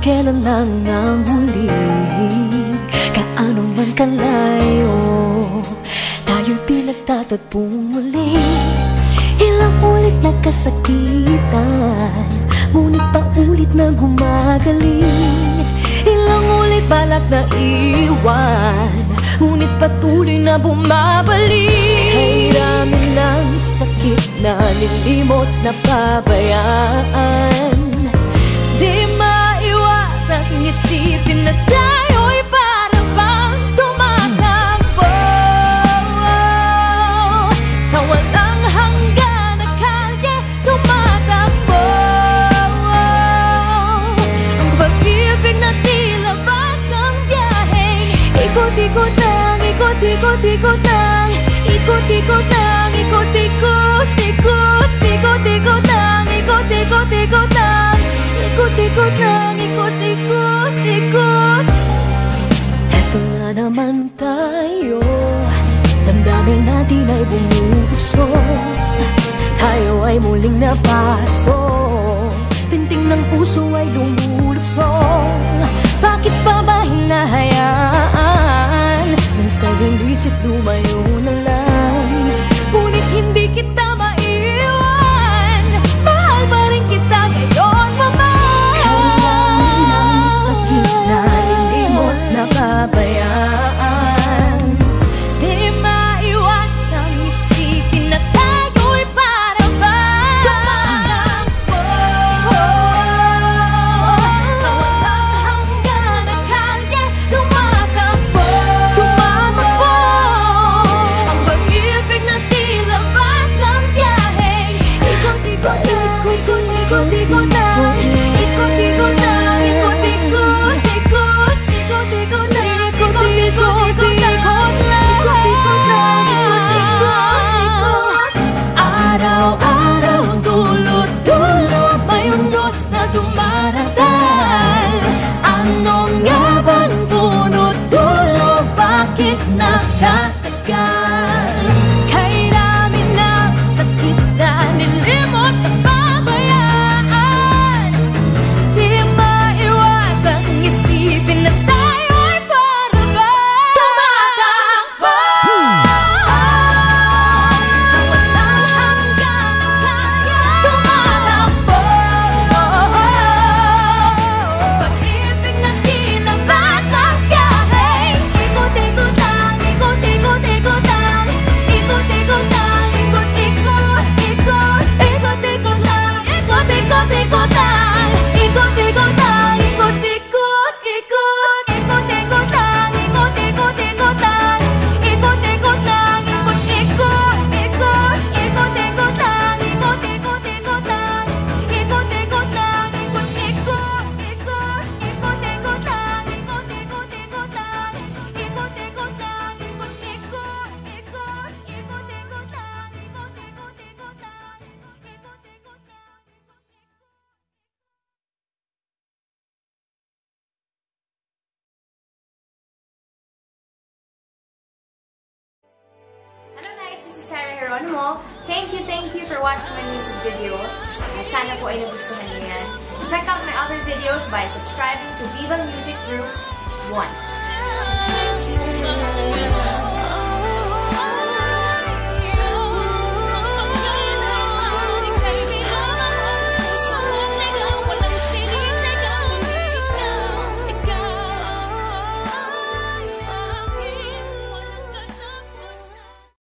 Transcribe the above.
kailan lang ang huli, kaano man kalayo, tayo'y pinagtatagpong muli. Ilang ulit nagkasakitan, ngunit paulit nang gumagaling. Ilang ulit balak na iwan, ngunit patuloy na bumabalik. Kay dami ng sakit na nilimot na pabayaan, di maiwasang isipin na tayo'y parang bang tumatakbo sa walang hanggan na kalye, tumatakbo. Ang pag-ibig na tila basang biyaheng ikot-ikot lang, ikot-ikot-ikot lang, ikot-ikot lang, ikot-ikot, ikot, ikot-ikot lang, ikot-ikot-ikot lang, ikot-ikot lang, ikot-ikot, ikot. Eto nga naman tayo, damdamin natin ay bumubukso, tayo ay muling napaso, pinting ng puso ay lumulukso. Bakit pa ba hinahayaan nang sa iyong isip lumayo na lang? Ngunit hindi kita maiwan, mahal pa rin kita ngayon pa man. Kailangan sakit na nilimot na pabayaan, di maiwasang isipin na tayo'y para bang tumatakbo sa walang hanggan na kalye, tumatakbo, tumatakbo. Ang pag-ibig na tila basang biyaheng ikot-ikot lang, ikot-ikot lang, ikot-ikot lang, ikot-ikot, ikot, ikot-ikot lang, ikot-ikot, ikot lang, ikot-ikot lang, ikot-ikot. Araw-araw ang dulot-dulot, may unos na dumaratal. Ano nga bang punot-dulo, bakit nakatagal? Kay dami ng sakit na nilimot at pabayaan, di maiwasang isipin na tayo'y para bang tumatakbo sa walang hanggan na kaya, tumatakbo. Ang pag-ibig na tila basang biyaheng ikot-ikot lang, ikot-ikot-ikot lang, ikot-ikot lang, ikot-ikot, ikot, ikot-ikot lang, ikot-ikot-ikot lang, ikot-ikot lang, ikot-ikot, ikot, ikot-ikot lang, ikot-ikot-ikot lang, ikot-ikot lang, ikot-ikot, ikot, ikot-ikot lang, ikot-ikot-ikot lang, ikot-ikot lang, ikot-ikot, ikot, ikot-ikot lang, ikot-ikot-ikot lang, ikot-ikot lang, ikot-ikot, ikot, ikot-ikot lang, ikot-ikot-ikot lang, ikot-ikot lang. Hello guys, this is Sarah Geronimo. Thank you for watching my music video. At sana po ay nagustuhan niyo yan. Check out my other videos by subscribing to Viva Music Group 1.